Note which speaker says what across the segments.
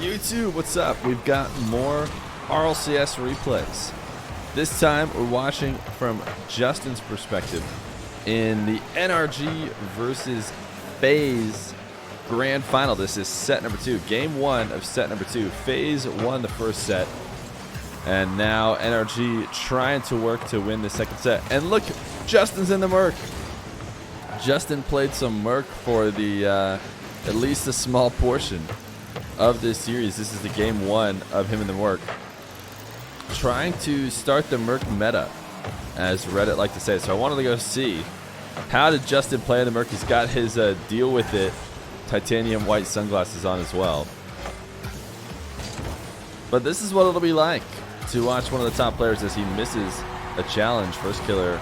Speaker 1: YouTube, what's up? We've got more RLCS replays. This time we're watching from Justin's perspective in the NRG versus FaZe Grand Final. This is set number 2, game 1 of set number 2. FaZe won the first set, and now NRG trying to work to win the second set. And look, Justin's in the Merc. Justin played some Merc for the at least a small portion of this series. This is the game 1 of him in the Merc, trying to start the Merc meta, as Reddit like to say. So I wanted to go see, how did Justin play in the Merc? He's got his deal with it titanium white sunglasses on as well. But this is what it'll be like to watch one of the top players as he misses a challenge. First killer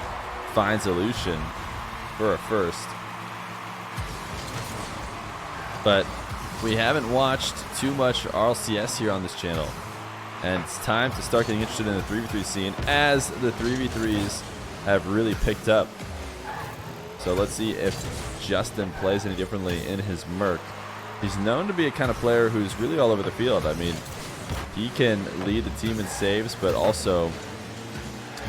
Speaker 1: finds Illusion for a first. But we haven't watched too much RLCS here on this channel, and it's time to start getting interested in the 3v3 scene, as the 3v3s have really picked up. So let's see if Justin plays any differently in his Merc. He's known to be a kind of player who's really all over the field. I mean, he can lead the team in saves, but also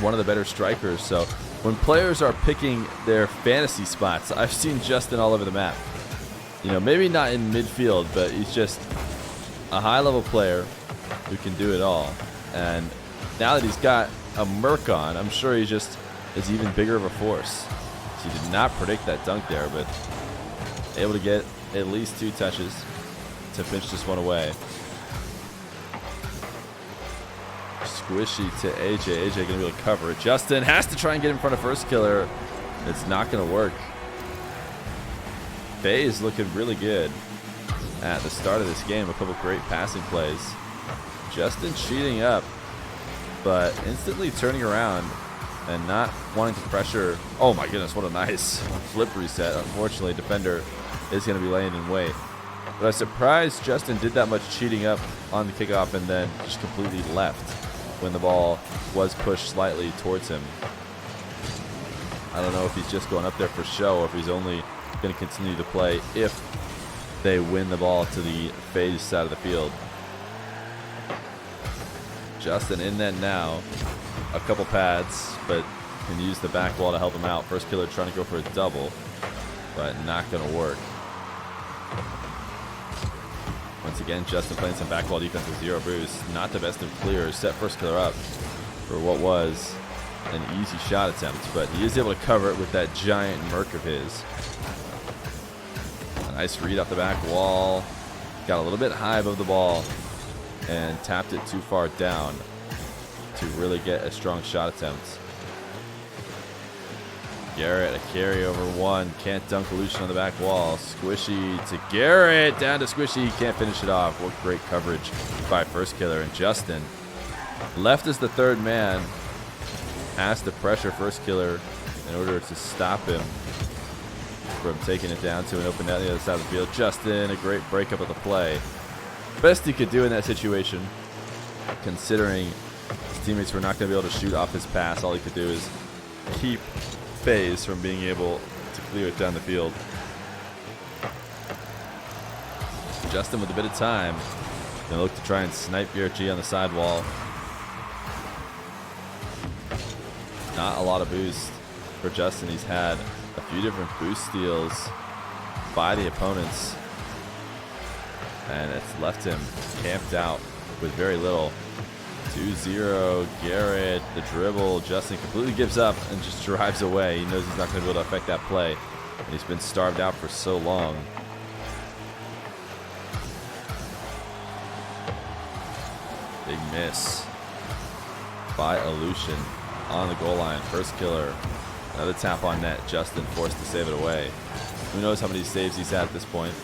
Speaker 1: one of the better strikers. So when players are picking their fantasy spots, I've seen Justin all over the map. You know, maybe not in midfield, but he's just a high-level player who can do it all. And now that he's got a Merc on, I'm sure he just is even bigger of a force. He did not predict that dunk there, but able to get at least 2 touches to finish this one away. Squishy to AJ. AJ going to be able to cover it. Justin has to try and get in front of first killer. It's not going to work. FaZe looking really good at the start of this game. A couple great passing plays. Justin cheating up, but instantly turning around and not wanting to pressure. Oh my goodness, what a nice flip reset. Unfortunately, defender is going to be laying in wait. But I was surprised Justin did that much cheating up on the kickoff and then just completely left when the ball was pushed slightly towards him. I don't know if he's just going up there for show, or if he's only going to continue to play if they win the ball to the FaZe side of the field. Justin in net now. A couple pads, but can use the back wall to help him out. First killer trying to go for a double, but not going to work. Once again, Justin playing some back wall defense with 0 boost. Not the best of clears. Set first killer up for what was an easy shot attempt, but he is able to cover it with that giant Merc of his. A nice read off the back wall. Got a little bit high above the ball and tapped it too far down to really get a strong shot attempt. Garrett, a carry over 1. Can't dunk Illusion on the back wall. Squishy to Garrett. Down to Squishy. He can't finish it off. What great coverage by first killer. And Justin, left as the third man, has to pressure first killer in order to stop him from taking it down to an open net on the other side of the field. Justin, a great breakup of the play. Best he could do in that situation, considering his teammates were not going to be able to shoot off his pass. All he could do is keep FaZe from being able to clear it down the field. Justin with a bit of time, gonna look to try and snipe Garrett G on the sidewall. Not a lot of boost for Justin. He's had a few different boost steals by the opponents, and it's left him camped out with very little. 2-0, Garrett, the dribble. Justin completely gives up and just drives away. He knows he's not going to be able to affect that play, and he's been starved out for so long. Big miss by Illusion on the goal line. First killer. Another tap on net. Justin forced to save it away. Who knows how many saves he's had at this point,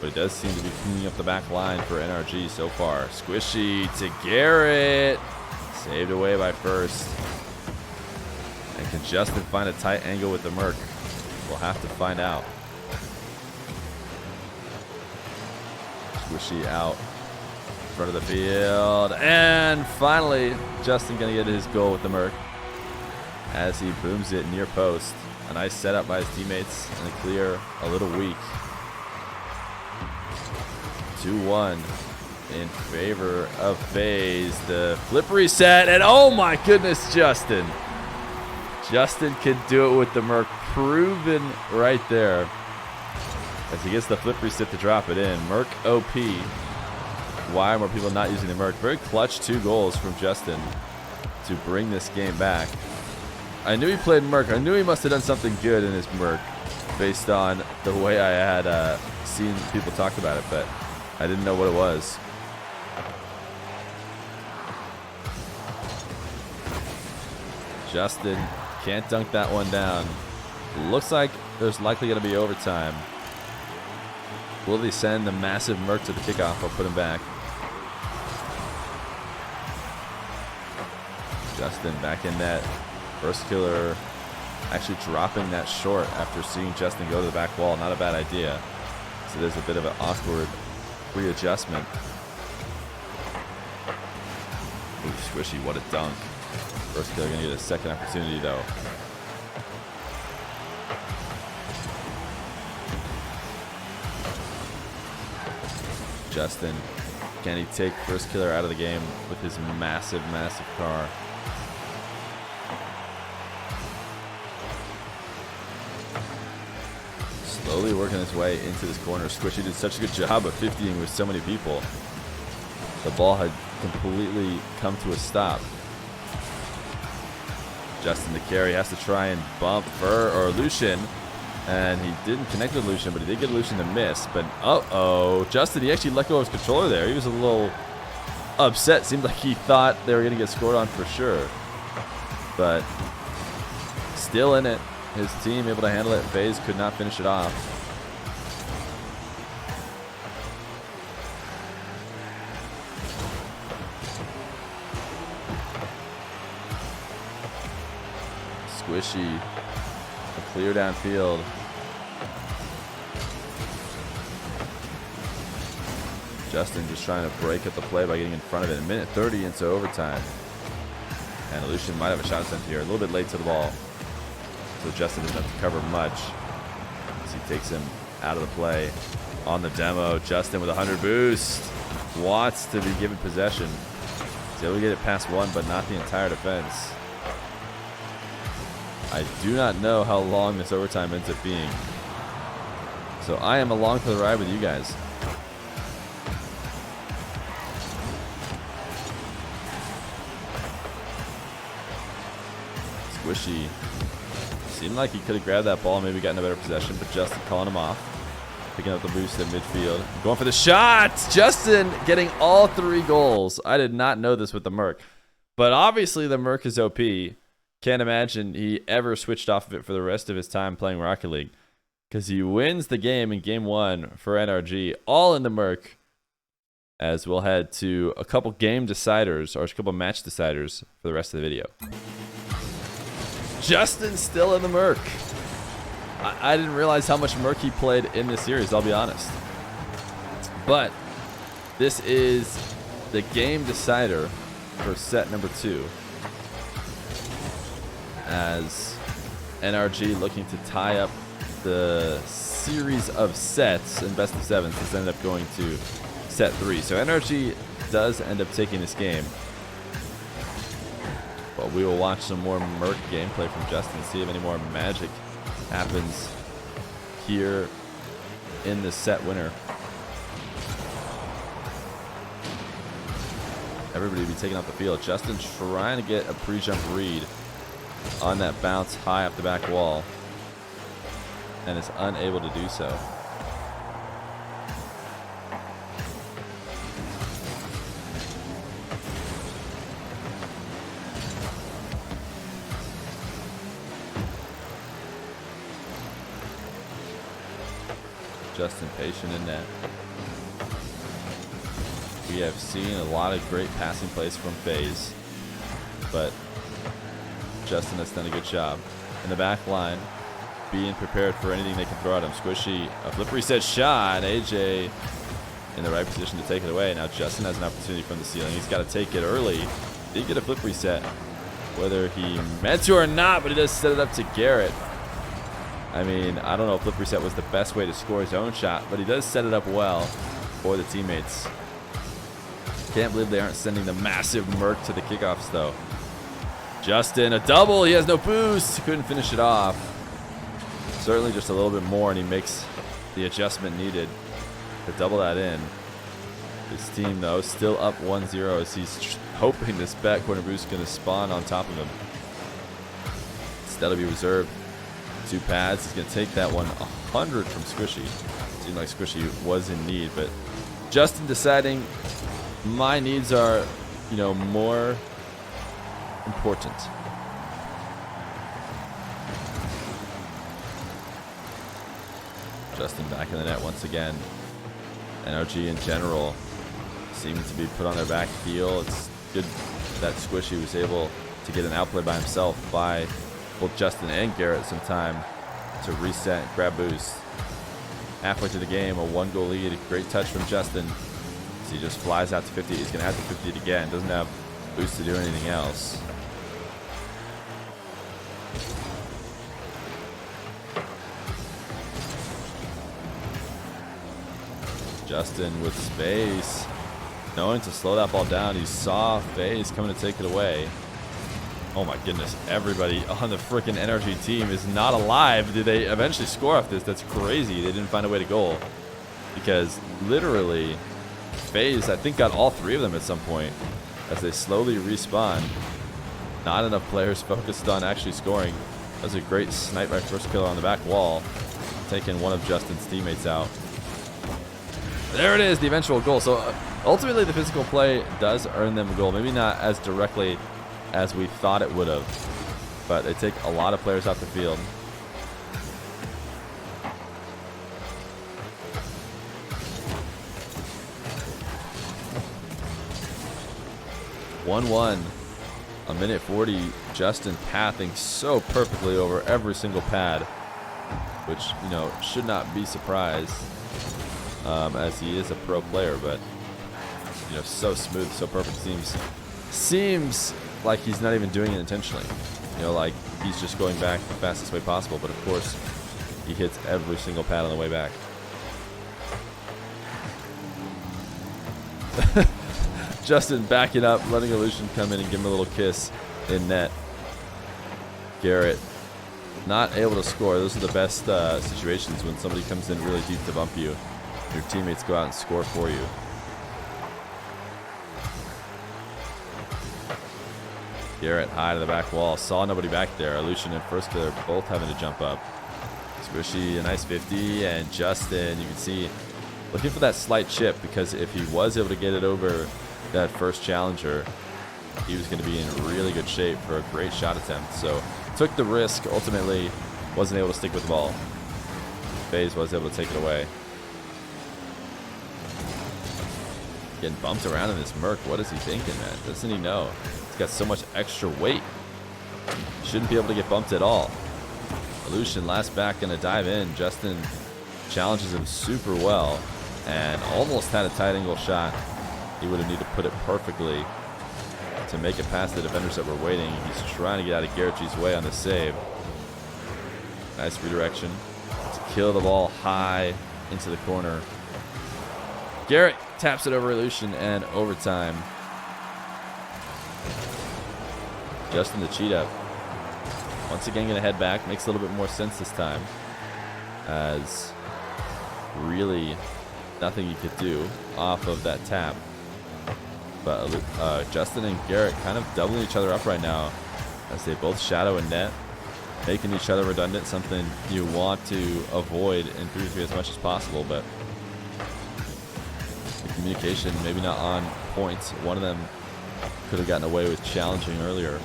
Speaker 1: but it does seem to be cleaning up the back line for NRG so far. Squishy to Garrett. Saved away by first. And can Justin find a tight angle with the Merc? We'll have to find out. Squishy out in front of the field. And finally, Justin going to get his goal with the Merc as he booms it near post. A nice setup by his teammates, and the clear a little weak. 2-1 in favor of FaZe. The flip reset, and oh my goodness, Justin. Justin can do it with the Merc, proven right there. As he gets the flip reset to drop it in. Merc OP. Why are more people not using the Merc? Very clutch 2 goals from Justin to bring this game back. I knew he played Merc. I knew he must have done something good in his Merc based on the way I had seen people talk about it, but I didn't know what it was. Justin can't dunk that one down. Looks like there's likely going to be overtime. Will they send the massive Merc to the kickoff or put him back? Justin back in net. First killer actually dropping that short after seeing Justin go to the back wall. Not a bad idea. So there's a bit of an awkward readjustment. Ooh, Squishy, what a dunk. First killer gonna get a second opportunity though. Justin, can he take first killer out of the game with his massive, massive car? Slowly working his way into this corner. Squishy did such a good job of 50ing with so many people. The ball had completely come to a stop. Justin the carry has to try and bump Feer or Lucian. And he didn't connect with Lucian, but he did get Lucian to miss. But uh-oh, Justin, he actually let go of his controller there. He was a little upset. Seemed like he thought they were going to get scored on for sure. But still in it. His team able to handle it. FaZe could not finish it off. Squishy, a clear downfield. Justin just trying to break up the play by getting in front of it. A minute 30 into overtime. And Lucian might have a shot attempt here. A little bit late to the ball. So Justin doesn't have to cover much as he takes him out of the play. On the demo, Justin with 100 boost. Wants to be given possession. He's able to get it past one, but not the entire defense. I do not know how long this overtime ends up being. So I am along for the ride with you guys. Squishy. Seemed like he could have grabbed that ball, maybe gotten a better possession, but Justin calling him off. Picking up the boost at midfield. Going for the shot! Justin getting all 3 goals. I did not know this with the Merc. But obviously the Merc is OP. Can't imagine he ever switched off of it for the rest of his time playing Rocket League. Because he wins the game in game 1 for NRG. All in the Merc. As we'll head to a couple game deciders, or a couple match deciders for the rest of the video. Justin still in the Merc. I didn't realize how much Merc he played in this series, I'll be honest. But this is the game decider for set number 2. As NRG looking to tie up the series of sets in best of 7s. This ended up going to set 3. So NRG does end up taking this game. But we will watch some more Merc gameplay from Justin, see if any more magic happens here in the set winner. Everybody will be taking off the field. Justin trying to get a pre-jump read on that bounce high up the back wall and is unable to do so. Justin patient in net. We have seen a lot of great passing plays from FaZe, but Justin has done a good job in the back line, being prepared for anything they can throw at him. Squishy, a flip reset shot. AJ in the right position to take it away. Now Justin has an opportunity from the ceiling. He's got to take it early. Did get a flip reset, whether he meant to or not, but he does set it up to Garrett. I mean, I don't know if flip reset was the best way to score his own shot, but he does set it up well for the teammates. Can't believe they aren't sending the massive Merc to the kickoffs, though. Justin, a double. He has no boost. Couldn't finish it off. Certainly just a little bit more, and he makes the adjustment needed to double that in. His team, though, still up 1-0 as he's hoping this back corner boost is going to spawn on top of him. Instead of be reserved 2 pads. He's going to take that one 100 from Squishy. Seemed like Squishy was in need, but Justin deciding my needs are, more important. Justin back in the net once again. NRG in general seem to be put on their back heel. It's good that Squishy was able to get an outplay by himself by both Justin and Garrett some time to reset and grab boost. Halfway through the game, a 1-goal lead. A great touch from Justin. So he just flies out to 50. He's going to have to 50 it again. Doesn't have boost to do anything else. Justin with space. Knowing to slow that ball down. He saw FaZe coming to take it away. Oh my goodness. Everybody on the freaking NRG team is not alive. Did they eventually score off this? That's crazy. They didn't find a way to goal. Because literally, FaZe, I think, got all 3 of them at some point as they slowly respawn. Not enough players focused on actually scoring. That was a great snipe by first killer on the back wall, taking one of Justin's teammates out. There it is, the eventual goal. So ultimately, the physical play does earn them a goal. Maybe not as directly as we thought it would have, but they take a lot of players off the field. A minute 40. Justin pathing so perfectly over every single pad, which should not be surprised, as he is a pro player. But so smooth, so perfect. Seems like he's not even doing it intentionally. Like he's just going back the fastest way possible. But of course, he hits every single pad on the way back. Justin backing up, letting Illusion come in and give him a little kiss in net. Garrett not able to score. Those are the best situations when somebody comes in really deep to bump you. Your teammates go out and score for you. Garrett high to the back wall. Saw nobody back there. Illusion and first killer both having to jump up. Squishy, a nice 50. And Justin, you can see, looking for that slight chip, because if he was able to get it over that first challenger, he was going to be in really good shape for a great shot attempt. So took the risk, ultimately wasn't able to stick with the ball. FaZe was able to take it away. Getting bumped around in this Merc. What is he thinking, man? Doesn't he know? He's got so much extra weight. Shouldn't be able to get bumped at all. Illusion last back, gonna dive in. Justin challenges him super well and almost had a tight angle shot. He would have needed to put it perfectly to make it past the defenders that were waiting. He's trying to get out of Garrett G's way on the save. Nice redirection to kill the ball high into the corner. Garrett taps it over Illusion and overtime. Justin the cheat up. Once again going to head back. Makes a little bit more sense this time, as really nothing you could do off of that tap. But Justin and Garrett kind of doubling each other up right now as they both shadow and net, making each other redundant, something you want to avoid in 3v3 as much as possible. But the communication maybe not on point. One of them could have gotten away with challenging earlier.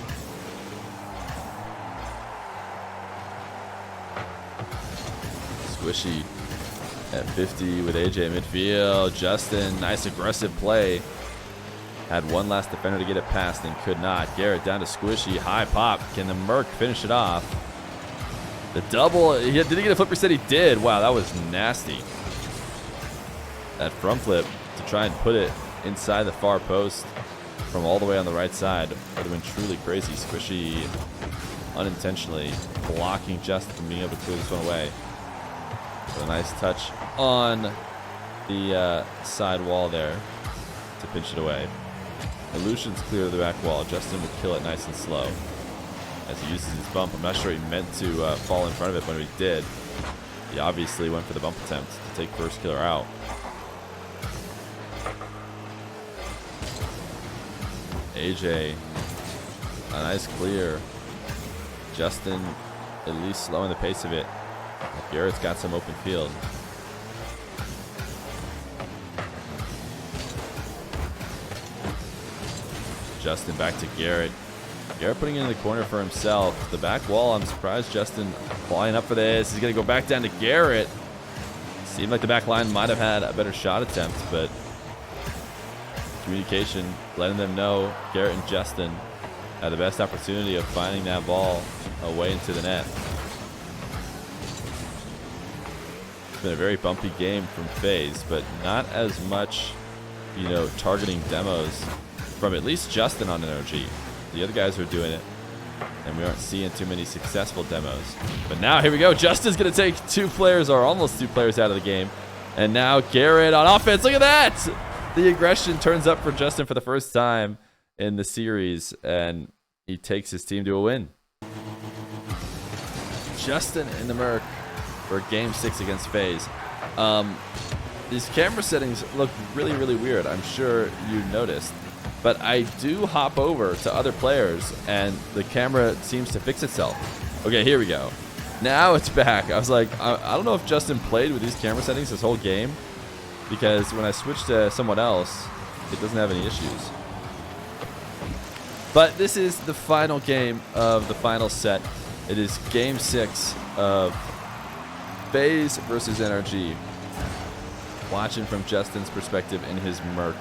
Speaker 1: Squishy at 50 with AJ midfield. Justin, nice aggressive play. Had one last defender to get it past and could not. Garrett down to Squishy. High pop. Can the Merc finish it off? The double. Did he get a flip reset? He did. Wow, that was nasty. That front flip to try and put it inside the far post from all the way on the right side would have been truly crazy. Squishy unintentionally blocking Justin from being able to clear this one away. With a nice touch on the side wall there to pinch it away. Illusions clear the back wall. Justin will kill it nice and slow as he uses his bump. I'm not sure he meant to fall in front of it, but when he did, he obviously went for the bump attempt to take first killer out. AJ, a nice clear. Justin at least slowing the pace of it. Garrett's got some open field. Justin back to Garrett. Garrett putting it in the corner for himself. The back wall, I'm surprised Justin flying up for this. He's going to go back down to Garrett. Seemed like the back line might have had a better shot attempt, but communication letting them know Garrett and Justin had the best opportunity of finding that ball away into the net. It's been a very bumpy game from FaZe, but not as much, you know, targeting demos from at least Justin on NRG. The other guys are doing it, and we aren't seeing too many successful demos. But now, here we go. Justin's going to take 2 players, or almost 2 players, out of the game. And now Garrett on offense. Look at that! The aggression turns up for Justin for the first time in the series, and he takes his team to a win. Justin in the Merc for Game 6 against FaZe. These camera settings look really, really weird. I'm sure you noticed. But I do hop over to other players, and the camera seems to fix itself. Okay, here we go. Now it's back. I was like, I don't know if Justin played with these camera settings this whole game, because when I switch to someone else, it doesn't have any issues. But this is the final game of the final set. It is Game 6 of FaZe versus NRG. Watching from Justin's perspective in his Merc.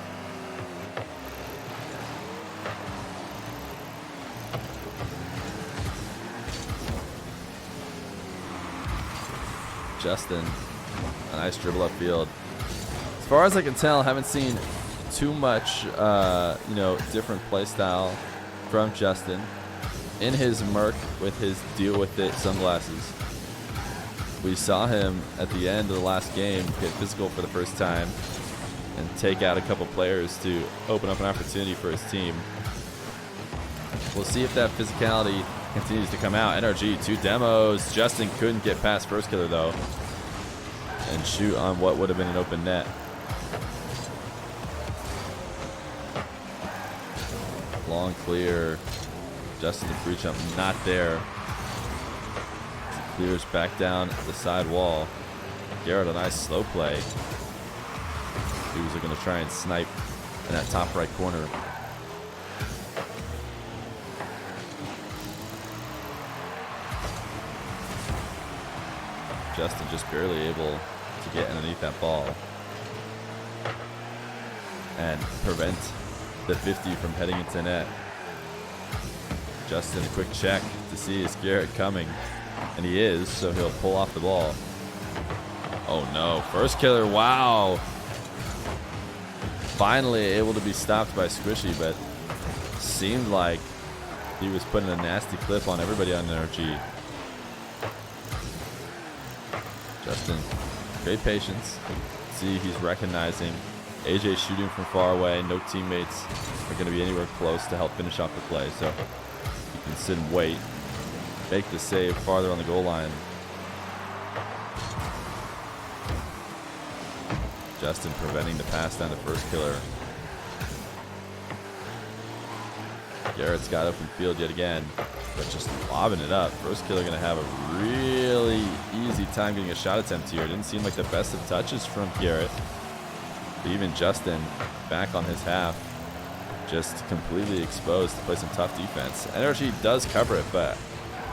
Speaker 1: Justin, a nice dribble upfield. As far as I can tell, haven't seen too much, you know, different play style from Justin in his Merc with his deal with it sunglasses. We saw him at the end of the last game get physical for the first time and take out a couple players to open up an opportunity for his team. We'll see if that physicality continues to come out. NRG, 2 demos. Justin couldn't get past first killer though, and shoot on what would have been an open net. Long clear. Justin the free jump not there. Clears back down the side wall. Garrett, a nice slow play. Dudes are going to try and snipe in that top right corner. Justin just barely able to get underneath that ball and prevent the 50 from heading into net. Justin, a quick check to see is Garrett coming, and he is, so he'll pull off the ball. Oh no, first killer, wow. Finally able to be stopped by Squishy, but seemed like he was putting a nasty clip on everybody on NRG. Justin, great patience. See, he's recognizing AJ shooting from far away. No teammates are going to be anywhere close to help finish off the play, so he can sit and wait. Make the save farther on the goal line. Justin preventing the pass down to first killer. Garrett's got open field yet again, but just lobbing it up. First killer going to have a really easy time getting a shot attempt here. Didn't seem like the best of touches from Garrett. But even Justin back on his half, just completely exposed to play some tough defense. NRG does cover it, but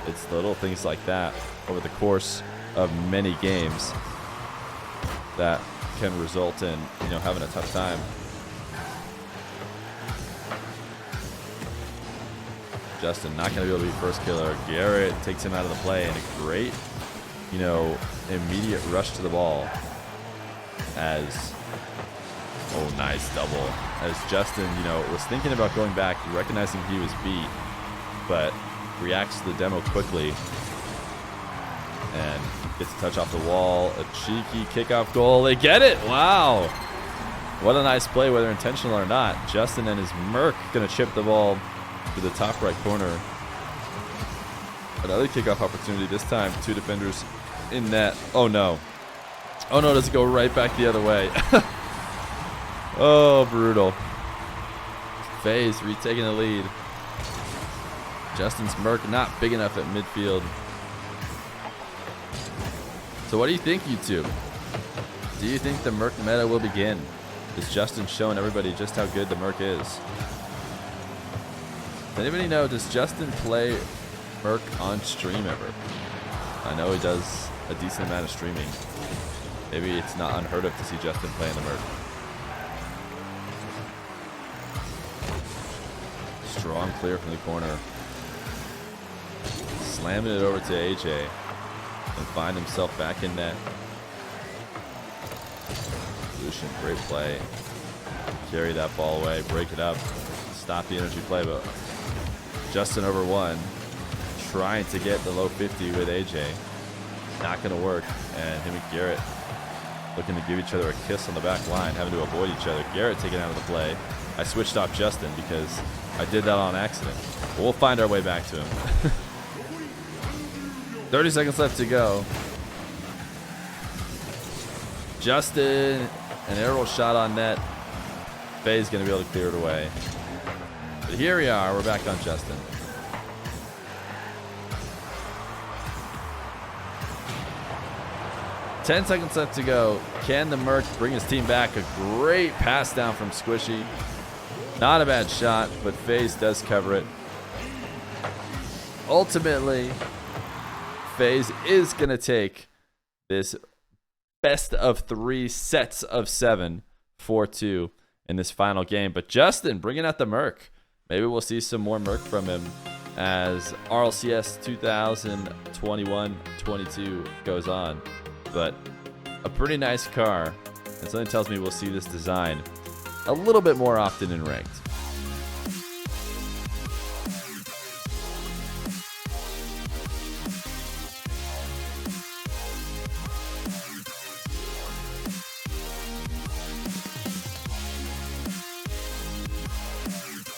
Speaker 1: it's the little things like that over the course of many games that can result in, you know, having a tough time. Justin not going to be able to be first killer. Garrett takes him out of the play, and a great, you know, immediate rush to the ball as, oh, nice double. As Justin, you know, was thinking about going back, recognizing he was beat, but reacts to the demo quickly and gets a touch off the wall. A cheeky kickoff goal. They get it. Wow. What a nice play, whether intentional or not. Justin and his Merc going to chip the ball to the top right corner. Another kickoff opportunity. This time, 2 defenders in net. Oh, no. Oh, no. Does it go right back the other way? Oh, brutal. FaZe retaking the lead. Justin's Merc not big enough at midfield. So what do you think, YouTube? Do you think the Merc meta will begin? Is Justin showing everybody just how good the Merc is? Does anybody know, does Justin play Merc on stream ever? I know he does a decent amount of streaming. Maybe it's not unheard of to see Justin playing the Merc. Strong clear from the corner. Slamming it over to AJ. And find himself back in net. Lucian, great play. Carry that ball away, break it up, stop the energy play, but Justin over 1. Trying to get the low 50 with AJ. Not going to work. And him and Garrett looking to give each other a kiss on the back line, having to avoid each other. Garrett taken out of the play. I switched off Justin because I did that on accident. But we'll find our way back to him. 30 seconds left to go. Justin, an aerial shot on net. FaZe going to be able to clear it away. But here we are. We're back on Justin. Ten seconds left to go. Can the Merc bring his team back? A great pass down from Squishy. Not a bad shot, but FaZe does cover it. Ultimately, FaZe is going to take this best of 3 sets of 7, 4-2 in this final game. But Justin bringing out the Merc. Maybe we'll see some more Merc from him as RLCS 2021-22 goes on. But a pretty nice car. And something tells me we'll see this design a little bit more often in ranked.